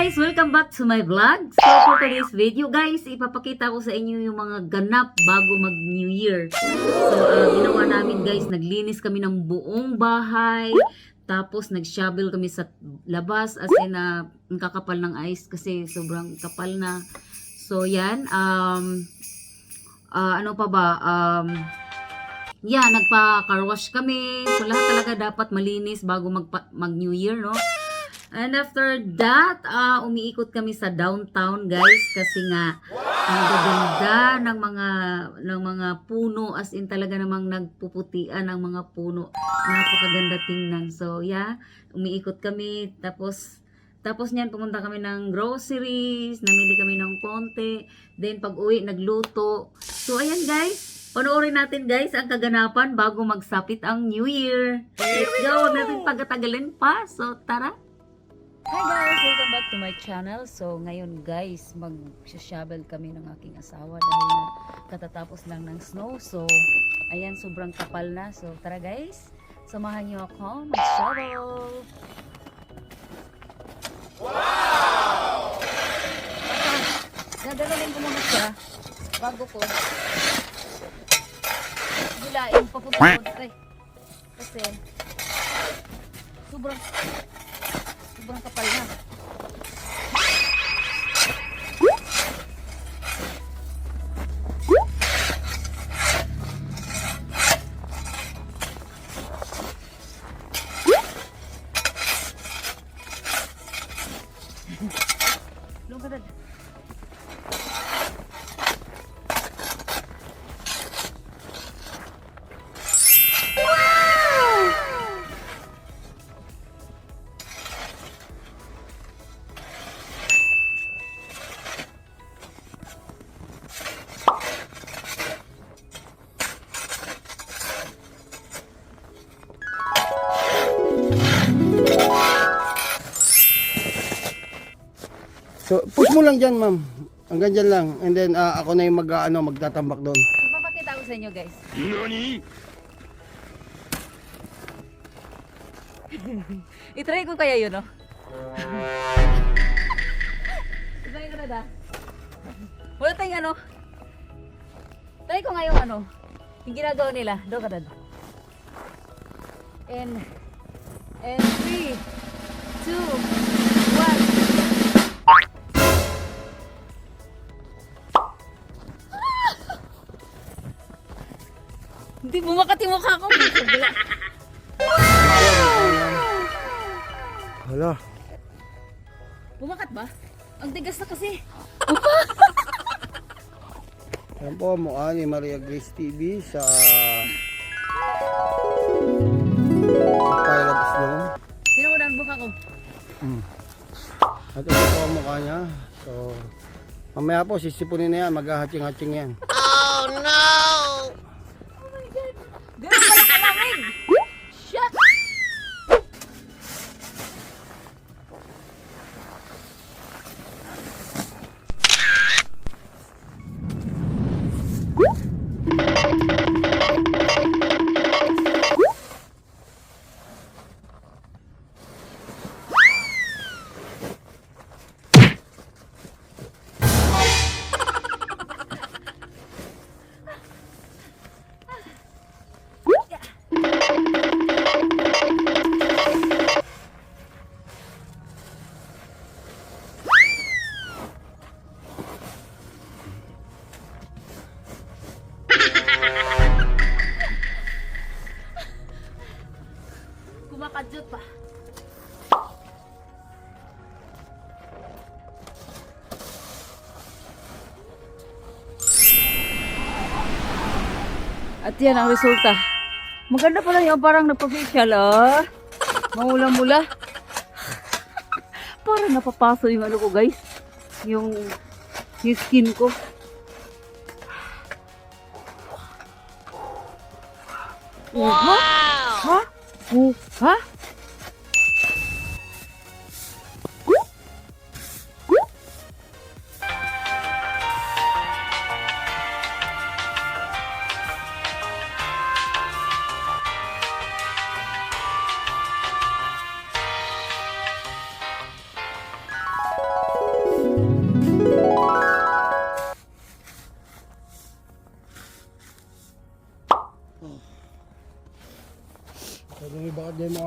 guys! Welcome back to my vlog. So for today's video guys, ipapakita ko sa inyo yung mga ganap bago mag New Year. So ginawa namin guys, naglinis kami ng buong bahay. Tapos nag-shovel kami sa labas as in ang kakapal ng ice kasi sobrang kapal na. So yan, ano pa ba? Nagpa-car wash kami. So lahat talaga dapat malinis bago mag New Year, no? And after that, umiikot kami sa downtown, guys, kasi nga ang gaganda ng mga puno, as in talaga namang nagpuputian ang mga puno. Napakaganda tingnan. So, umiikot kami, tapos niyan pumunta kami ng groceries, namili kami ng konti, then pag-uwi nagluto. So, ayan guys, panoorin natin guys ang kaganapan bago magsapit ang New Year. Let's go, huwag natin pagkatagalin pa. So, tara! Hi guys! Welcome back to my channel. So ngayon guys, mag-shovel kami ng aking asawa dahil na katatapos lang ng snow. So ayan, sobrang kapal na. So tara guys, samahan niyo ako mag-shovel. Wow! Dadalawin ko muna siya bago ko gilain papunta doon. Kasi sobrang kapal na. Lumpadad. So, push mo lang dyan, ma'am. Hanggang dyan lang. And then, ako na yung magtatambak doon. Papakita ko sa inyo, guys. Nani? I-try ko kaya yun, no? I-try ko na da. Wala tayong ano. Try ko nga yung ano. Yung ginagawa nila. Doon ka dad. And 3, 2, 1. Hindi bumakat yung mukha ko. Hala. Bumakat ba? Ang tigas na kasi. Yan po, mukha ni Maria Grace TV sa Pile of Snow. Sino mo na ang mukha ko? At ito po ang mukha niya. So, mamaya po, sisipunin na yan. Mag-hatching-hatching yan. Oh no! Oh my God! Ganun pala kalamig! Shut! Kumakadyot pa. At yan ang resulta. Maganda pala yung parang nagpa-facial, Mamula-mula. Parang napapaso yung ano ko, guys. Yung skin ko. Wow! Ha? Ha?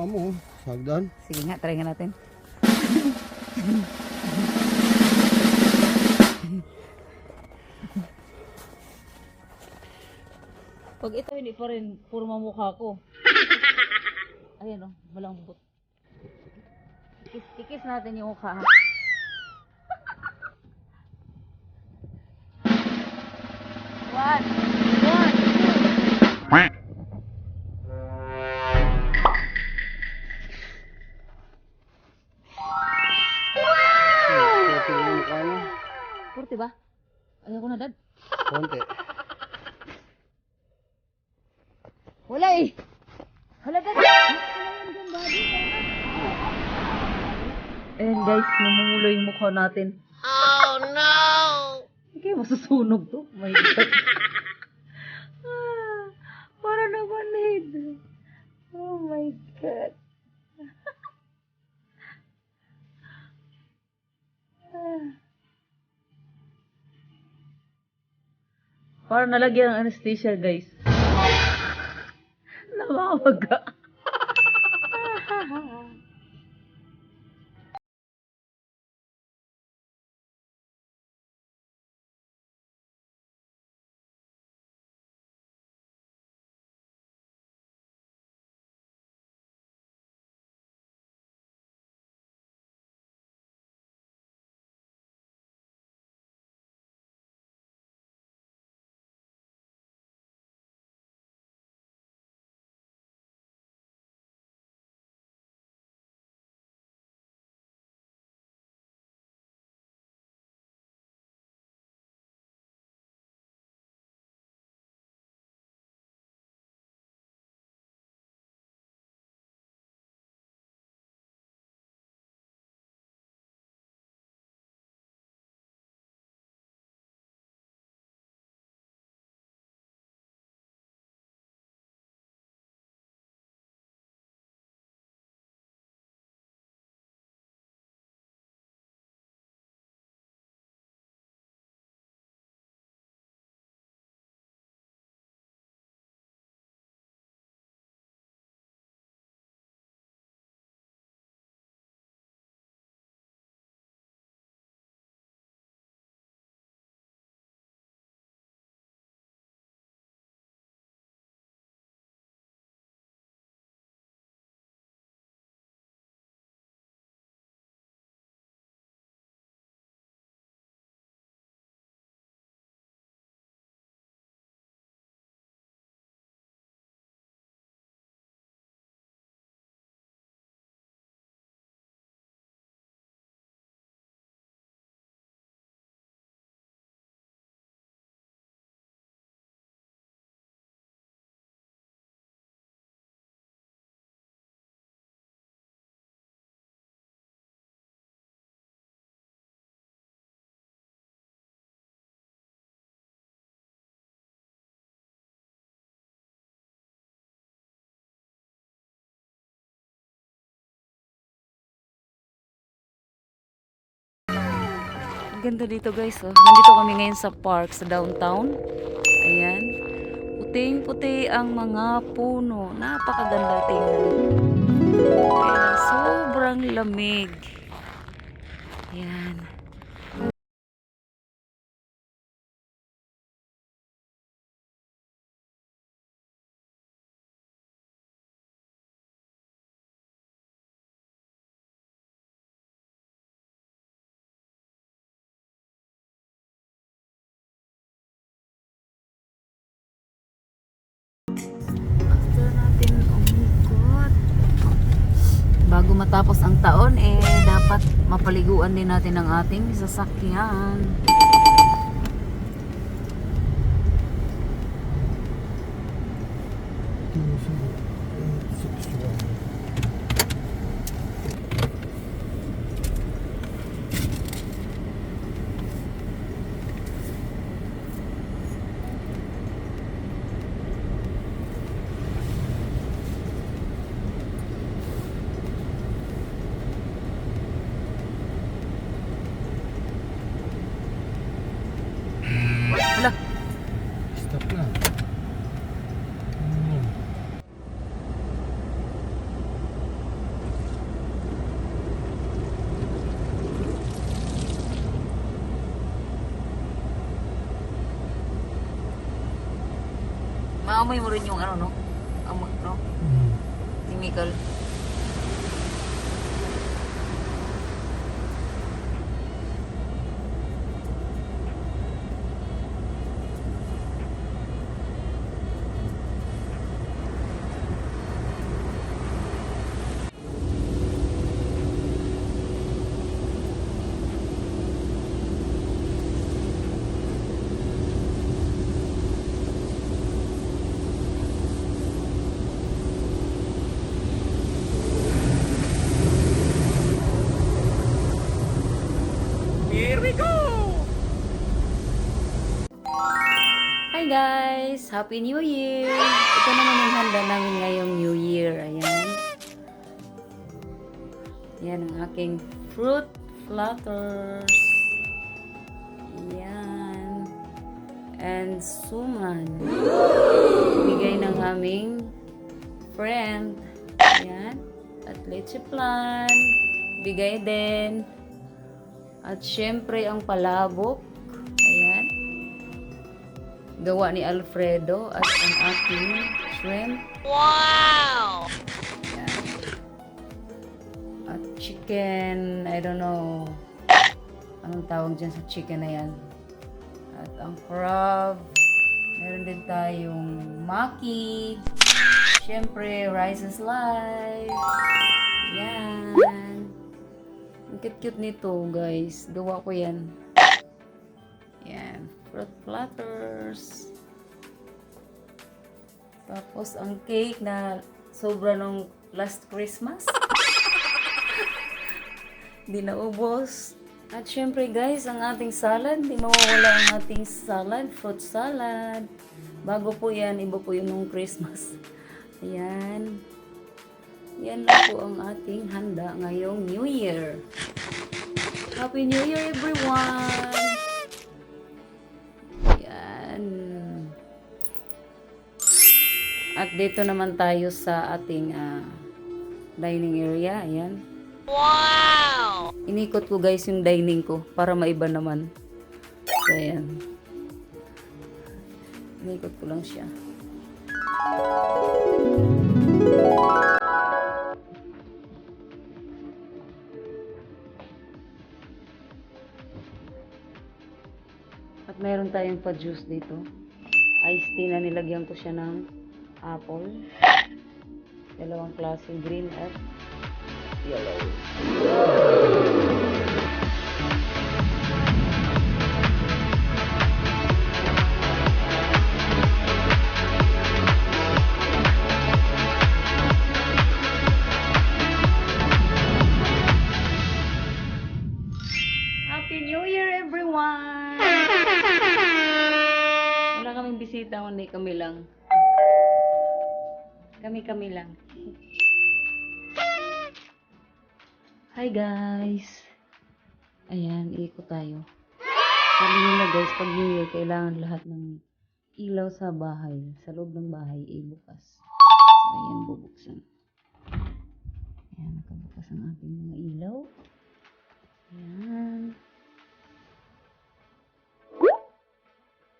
paa mo. Sagdan. Sige nga, try nga natin. Pag ito hindi pa rin, puro mamukha ko. Ayan o, malambot. Kikis natin yung mukha. One, two. Konti yung mukha niya. Kurti ba? Ayaw ko na, Dad. Konti. Wala eh. Hala, Dad. Ayan guys, namumulo yung mukha natin. Oh no! Hindi masusunog to. Oh my God. Para naman head. Oh my God. Para nalagyan ng anesthesia guys. Namamaga. Ganda dito guys, oh. Nandito kami ngayon sa park sa downtown. Ayan. Puting-puti ang mga puno. Napakaganda tingnan. Ayan, sobrang lamig. Ayan. After natin umikot, bago matapos ang taon, dapat mapaliguan din natin ang ating sasakyan. Hala, Stop na. Maamoy mo rin yung ano, no? Amoy, no? Chemical. Hi guys! Happy New Year! Ito naman yung handa namin ngayong New Year. Ayan. Yan ang aking fruit flutters. Ayan. And suman. Bigay ng aming friend. Ayan. At leche plan. Bigay din. At syempre ang palabok. Ayan. Gawa ni Alfredo at ang aking shrimp. Wow! Ayan. At chicken, I don't know anong tawag dyan sa chicken na yan. At ang crab. Meron din tayong maki. Siyempre, rice is life. Yan. Ang cute-cute nito, guys. Gawa ko yan. Yan. Fruit platters. Tapos, ang cake na sobra nung last Christmas. Hindi naubos. At syempre, guys, ang ating salad. Hindi mawawala ang ating salad. Fruit salad. Bago po yan, iba po yung nung Christmas. Ayan. Yan lang po ang ating handa ngayong New Year. Happy New Year, everyone! Yan. At dito naman tayo sa ating dining area. Ayan. Wow! Inikot ko guys yung dining ko para maiba naman. So, ayan. Inikot ko lang siya. At meron tayong pa-juice dito. Iced tea na nilagyan ko siya ng apple. Dalawang klaseng green at yellow. Happy New Year, everyone! Wala kaming bisita, kundi kami lang. Kami lang. Hi guys! Ayan, ikot tayo. Sabi nila guys, pag New Year, kailangan lahat ng ilaw sa bahay, sa loob ng bahay, bukas. So, ayan, bubuksan. Ayan, nakabukas ang ating mga ilaw. Ayan.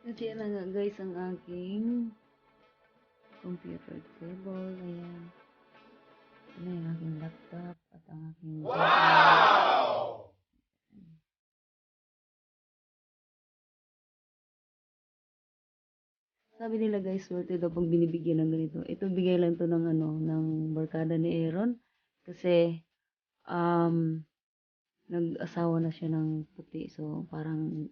At yan na nga guys, ang aking computer table. Ayan. Ano yung aking laptop at ang aking wow! Sabi nila guys, swerte daw pag binibigyan ng ganito. Ito bigay lang to ng ng barkada ni Aaron kasi nag-asawa na siya ng puti, so parang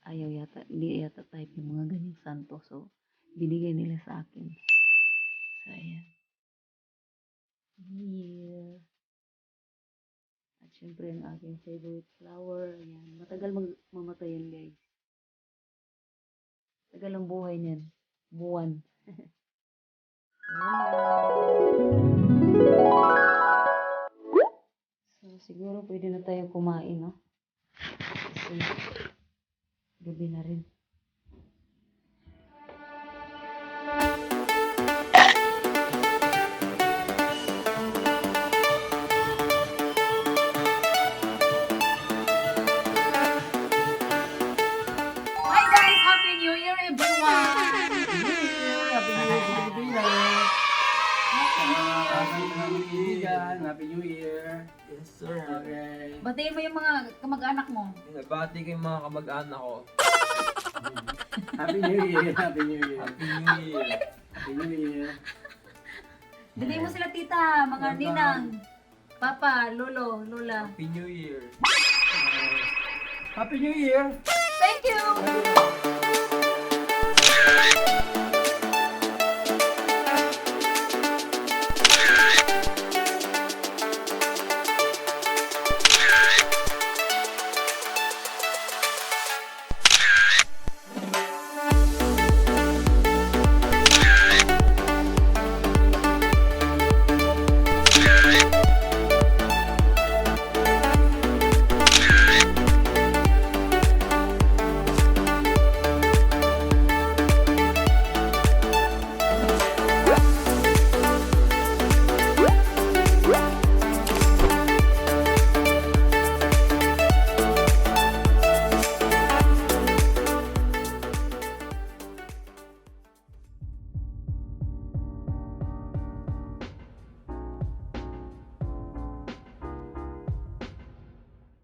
ayaw yata, hindi yata type ng mga ganyang santo, so binigay nila sa akin. So ayan. Here. At syempre ang aking favorite flower. Ayan. Matagal mamatay yan guys. Tagal ang buhay niyan. Buwan. So siguro pwede na tayo kumain, no? Kasi gabi na rin. Happy New yan. Happy New Year. Yes, sir. Okay. Batiin mo yung mga kamag-anak mo. Nabati ko yung mga kamag-anak ko. Happy New Year. Happy New Year. Happy New Year. Happy New Year. Batiin mo sila tita, mga ninang, papa, lolo, lola. Happy New Year. Happy New Year.